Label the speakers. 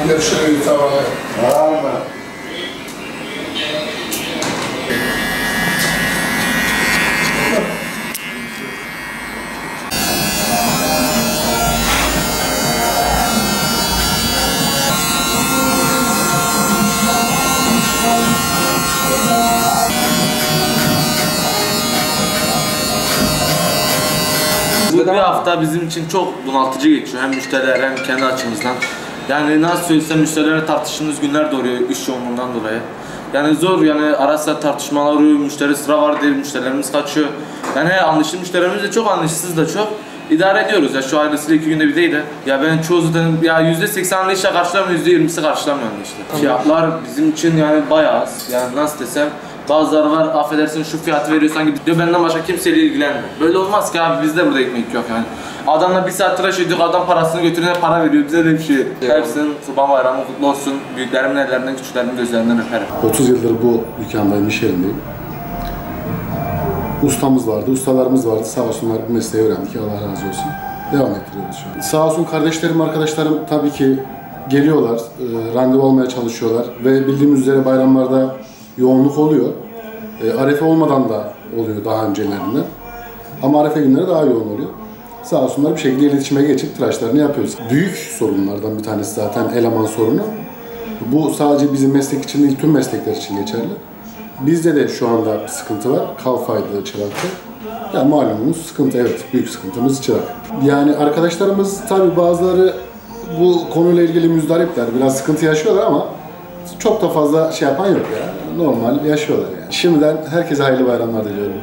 Speaker 1: Görüşürüz. Tamam.
Speaker 2: Tamam.
Speaker 3: Bu bir hafta bizim için çok bunaltıcı geçiyor. Hem müşteriler hem kendi açımızdan. Yani nasıl söylesem müşterilerle tartıştığımız günler de oluyor iş yoğunluğundan dolayı. Yani zor, yani ara sıra tartışmalar oluyor, müşteri sıra var diye müşterilerimiz kaçıyor. Yani anlaşılı müşterilerimiz de çok, anlaşısız da çok. İdare ediyoruz ya, şu ailesiyle 2 günde bir değil de. Ya ben çoğu zaten ya %80'li işle karşılamıyor, %20'si karşılamıyorum işte. Fiyatlar bizim için yani bayağı az. Yani nasıl desem, bazıları var, affedersin şu fiyatı veriyor sanki diyor, benden başka kimseyle ilgilenmiyor. Böyle olmaz ki abi, bizde burada ekmek yok yani. Adamla 1 saat tıraş ediyor, adam parasını götürüne para veriyor, bize de bir şey. Hepsinin Kurban Bayramı kutlu olsun. Büyüklerimin ellerinden, küçüklerimin gözlerinden öperim.
Speaker 2: 30 yıldır bu dükkandayım, iş yerindeyim. Ustamız vardı, ustalarımız vardı. Sağ olsunlar bu mesleği öğrendik. Allah razı olsun. Devam ettiriyoruz şu an. Sağ olsun kardeşlerim, arkadaşlarım tabii ki geliyorlar, randevu almaya çalışıyorlar. Ve bildiğimiz üzere bayramlarda yoğunluk oluyor. Arefe olmadan da oluyor daha öncelerinden. Ama Arefe günleri daha yoğun oluyor. Sağ olsunlar bir şekilde iletişime geçip tıraşlarını yapıyoruz. Büyük sorunlardan bir tanesi zaten eleman sorunu. Bu sadece bizim meslek için değil, tüm meslekler için geçerli. Bizde de şu anda bir sıkıntı var. Kalfaydı çırakta. Yani malumunuz sıkıntı, evet, büyük sıkıntımız çırak. Yani arkadaşlarımız tabii bazıları bu konuyla ilgili müzdaripler, biraz sıkıntı yaşıyorlar ama çok da fazla şey yapan yok ya. Normal yaşıyorlar yani. Şimdiden herkese hayırlı bayramlar diliyorum.